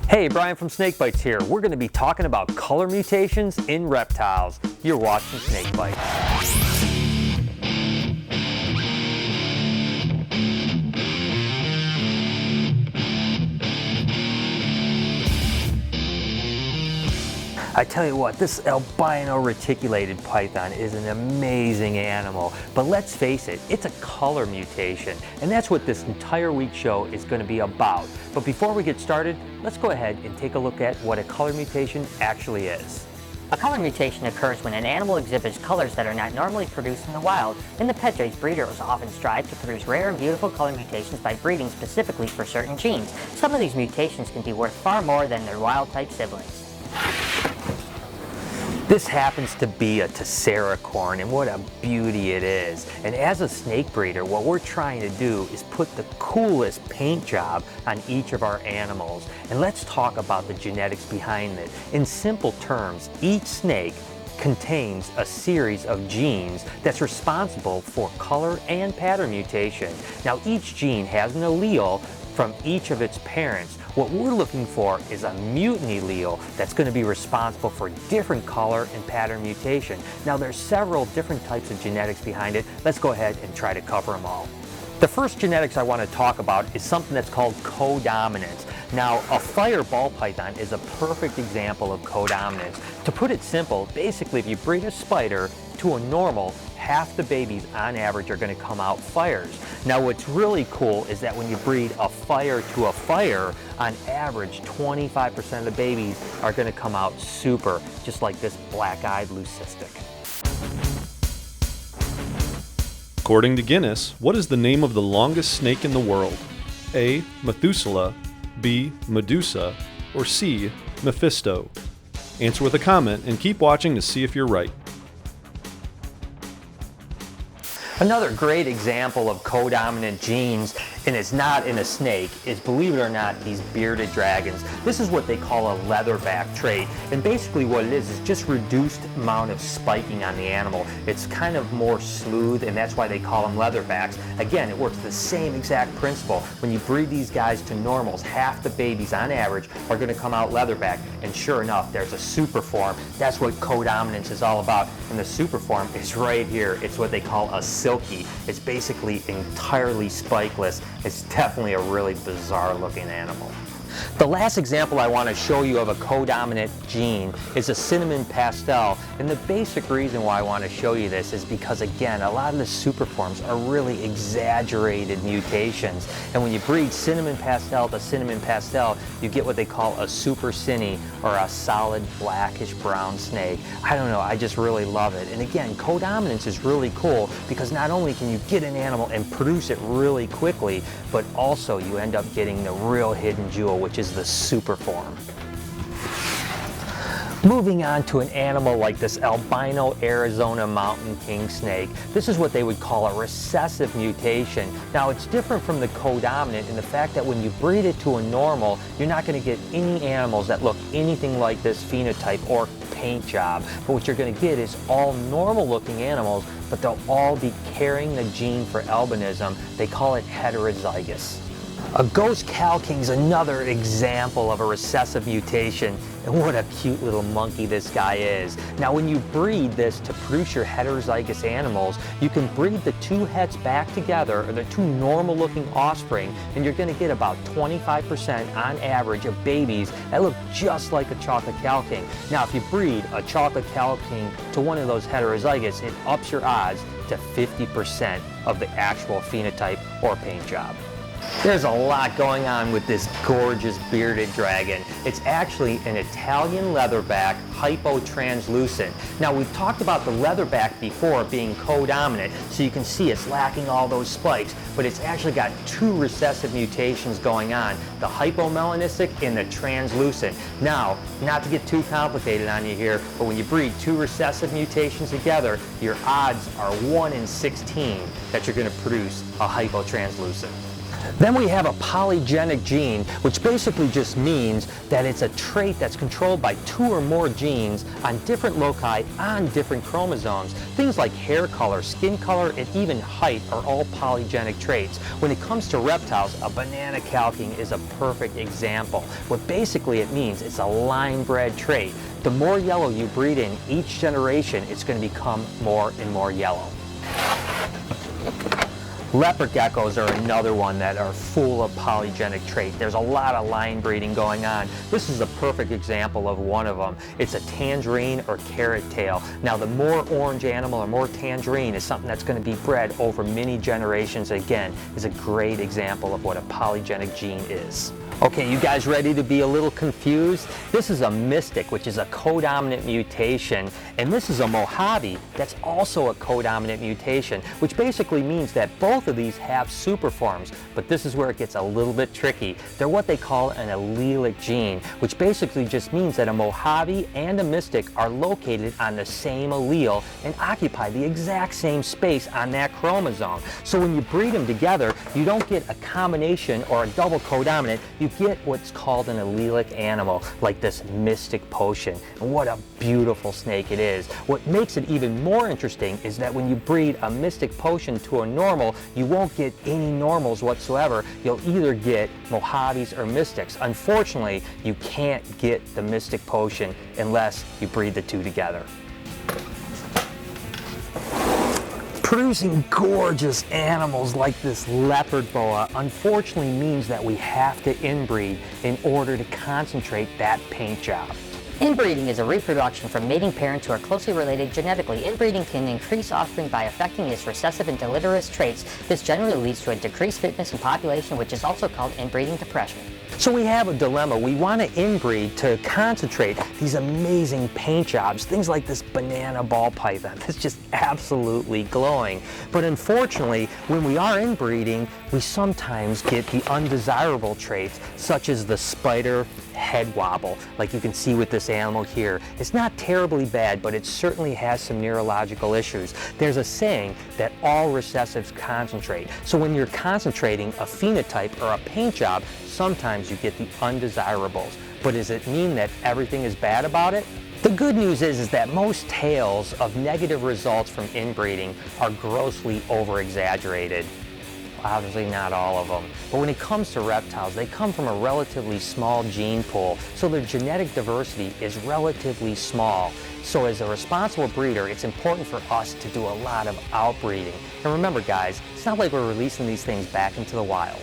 Hey, Brian from SnakeBytes here. We're going to be talking about color mutations in reptiles. You're watching SnakeBytes. I tell you what, this albino reticulated python is an amazing animal, but let's face it, it's a color mutation, and that's what this entire week's show is going to be about. But before we get started, let's go ahead and take a look at what a color mutation actually is. A color mutation occurs when an animal exhibits colors that are not normally produced in the wild. In the pet trade, breeders often strive to produce rare and beautiful color mutations by breeding specifically for certain genes. Some of these mutations can be worth far more than their wild-type siblings. This happens to be a tesseracorn, and what a beauty it is. And as a snake breeder, what we're trying to do is put the coolest paint job on each of our animals. And let's talk about the genetics behind it. In simple terms, each snake contains a series of genes that's responsible for color and pattern mutation. Now, each gene has an allele from each of its parents. What we're looking for is a mutant allele that's going to be responsible for different color and pattern mutation. Now, there's several different types of genetics behind it. Let's go ahead and try to cover them all. The first genetics I want to talk about is something that's called codominance. Now, a fire ball python is a perfect example of codominance. To put it simple, basically if you breed a spider to a normal, half the babies on average are going to come out fires. Now, what's really cool is that when you breed a fire to a fire, on average 25% of the babies are going to come out super, just like this black-eyed leucistic. According to Guinness, what is the name of the longest snake in the world? A. Methuselah, B. Medusa, or C. Mephisto? Answer with a comment and keep watching to see if you're right. Another great example of codominant genes, and it's not in a snake, is, believe it or not, these bearded dragons. This is what they call a leatherback trait, and basically what it is just reduced amount of spiking on the animal. It's kind of more smooth, and that's why they call them leatherbacks. Again, it works the same exact principle. When you breed these guys to normals, half the babies on average are going to come out leatherback, and sure enough, there's a super form. That's what codominance is all about, and the super form is right here. It's what they call a silky. It's basically entirely spikeless. It's definitely a really bizarre looking animal. The last example I want to show you of a codominant gene is a cinnamon pastel, and the basic reason why I want to show you this is because, again, a lot of the superforms are really exaggerated mutations, and when you breed cinnamon pastel to cinnamon pastel, you get what they call a super cinny, or a solid blackish brown snake. I don't know, I just really love it. And again, codominance is really cool because not only can you get an animal and produce it really quickly, but also you end up getting the real hidden jewel, which is the super form. Moving on to an animal like this albino Arizona mountain king snake, this is what they would call a recessive mutation. Now, it's different from the codominant in the fact that when you breed it to a normal, you're not going to get any animals that look anything like this phenotype or paint job. But what you're going to get is all normal looking animals, but they'll all be carrying the gene for albinism. They call it heterozygous. A ghost cow king is another example of a recessive mutation, and what a cute little monkey this guy is. Now, when you breed this to produce your heterozygous animals, you can breed the two heads back together, or the two normal looking offspring, and you're going to get about 25% on average of babies that look just like a chocolate cow king. Now, if you breed a chocolate cow king to one of those heterozygous, it ups your odds to 50% of the actual phenotype or paint job. There's a lot going on with this gorgeous bearded dragon. It's actually an Italian leatherback, hypotranslucent. Now, we've talked about the leatherback before being codominant, so you can see it's lacking all those spikes, but it's actually got two recessive mutations going on, the hypomelanistic and the translucent. Now, not to get too complicated on you here, but when you breed two recessive mutations together, your odds are 1 in 16 that you're going to produce a hypotranslucent. Then we have a polygenic gene, which basically just means that it's a trait that's controlled by 2 or more genes on different loci on different chromosomes. Things like hair color, skin color, and even height are all polygenic traits. When it comes to reptiles, a banana calking is a perfect example. What basically it means, it's a line-bred trait. The more yellow you breed in each generation, it's going to become more and more yellow. Leopard geckos are another one that are full of polygenic trait. There's a lot of line breeding going on. This is a perfect example of one of them. It's a tangerine or carrot tail. Now the more orange animal or more tangerine is something that's going to be bred over many generations. Again, is a great example of what a polygenic gene is. Okay, you guys ready to be a little confused? This is a mystic, which is a codominant mutation, and this is a Mojave that's also a codominant mutation, which basically means that both of these have superforms, but this is where it gets a little bit tricky. They're what they call an allelic gene, which basically just means that a Mojave and a mystic are located on the same allele and occupy the exact same space on that chromosome. So when you breed them together, you don't get a combination or a double codominant. You get what's called an allelic animal, like this mystic potion. And what a beautiful snake it is. What makes it even more interesting is that when you breed a mystic potion to a normal, you won't get any normals whatsoever. You'll either get Mojaves or mystics. Unfortunately, you can't get the mystic potion unless you breed the two together. Producing gorgeous animals like this Leopard Boa unfortunately means that we have to inbreed in order to concentrate that paint job. Inbreeding is a reproduction from mating parents who are closely related genetically. Inbreeding can increase offspring by affecting its recessive and deleterious traits. This generally leads to a decreased fitness in population, which is also called inbreeding depression. So we have a dilemma. We want to inbreed to concentrate these amazing paint jobs, things like this banana ball python that's just absolutely glowing. But unfortunately, when we are inbreeding, we sometimes get the undesirable traits, such as the spider head wobble, like you can see with this animal here. It's not terribly bad, but it certainly has some neurological issues. There's a saying that all recessives concentrate. So when you're concentrating a phenotype or a paint job, sometimes you get the undesirables. But does it mean that everything is bad about it? The good news is that most tales of negative results from inbreeding are grossly over-exaggerated. Obviously not all of them. But when it comes to reptiles, they come from a relatively small gene pool, so their genetic diversity is relatively small. So as a responsible breeder, it's important for us to do a lot of outbreeding. And remember guys, it's not like we're releasing these things back into the wild.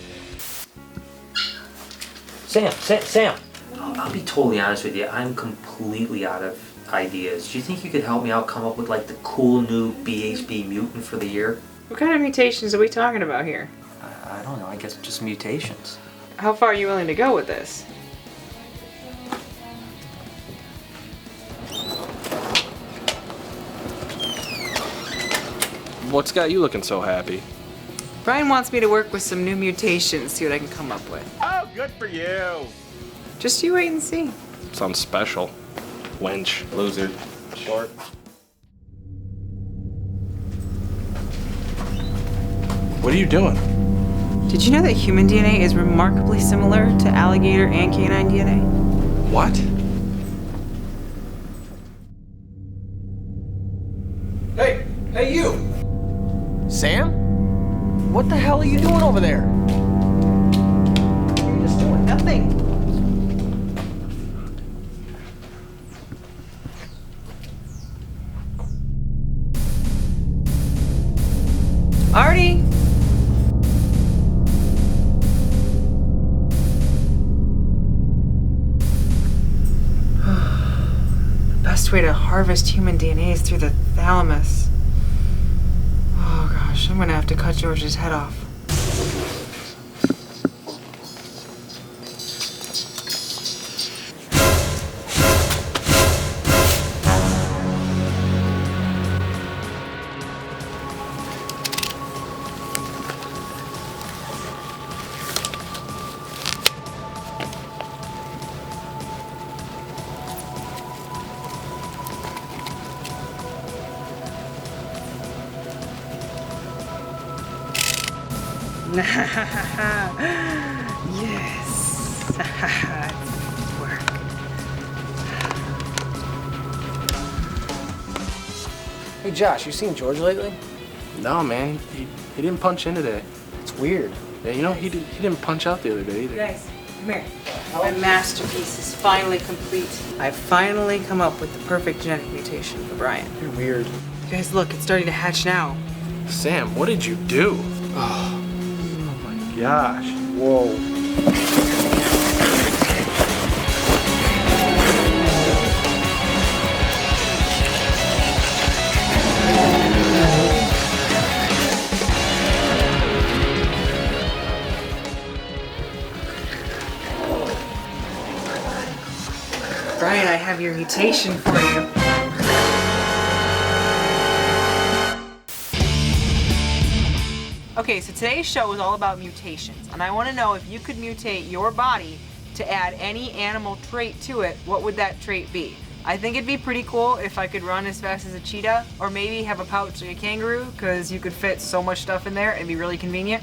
Sam, I'll be totally honest with you, I'm completely out of ideas. Do you think you could help me out come up with like the cool new BHB mutant for the year? What kind of mutations are we talking about here? I don't know, I guess just mutations. How far are you willing to go with this? What's got you looking so happy? Brian wants me to work with some new mutations, see what I can come up with. Oh, good for you! Just you wait and see. Sounds special. Wench, loser, short. What are you doing? Did you know that human DNA is remarkably similar to alligator and canine DNA? What? Hey you! Sam? What the hell are you doing over there? You're just doing nothing. Artie! The best way to harvest human DNA is through the thalamus. Oh gosh, I'm gonna have to cut George's head off. Yes. Work. Hey Josh, you seen George lately? No, man. He didn't punch in today. It's weird. Yeah, you know, he didn't punch out the other day either. Guys, come here. My masterpiece is finally complete. I've finally come up with the perfect genetic mutation for Brian. You're weird. Guys, look, it's starting to hatch now. Sam, what did you do? Oh my gosh. Whoa. Brian, I have your mutation for you. Okay, so today's show is all about mutations, and I want to know if you could mutate your body to add any animal trait to it, what would that trait be? I think it'd be pretty cool if I could run as fast as a cheetah, or maybe have a pouch like a kangaroo, because you could fit so much stuff in there, it'd be really convenient.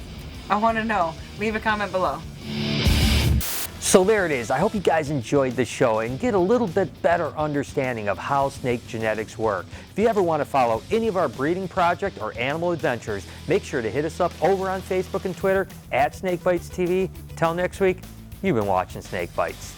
I want to know. Leave a comment below. So there it is. I hope you guys enjoyed the show and get a little bit better understanding of how snake genetics work. If you ever want to follow any of our breeding project or animal adventures, make sure to hit us up over on Facebook and Twitter at SnakeBytesTV. Till next week, you've been watching Snake Bites.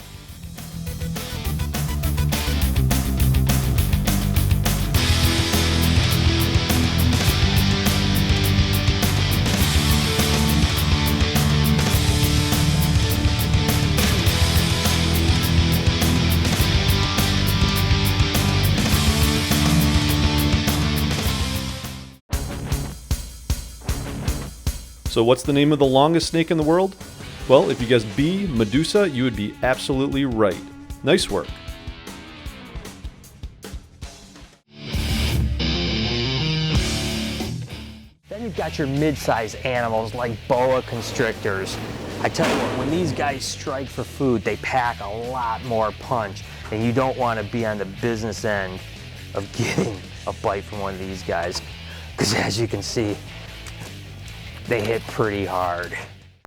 So what's the name of the longest snake in the world? Well, if you guessed B, Medusa, you would be absolutely right. Nice work. Then you've got your mid-sized animals like boa constrictors. I tell you what, when these guys strike for food, they pack a lot more punch, and you don't want to be on the business end of getting a bite from one of these guys, because as you can see, they hit pretty hard.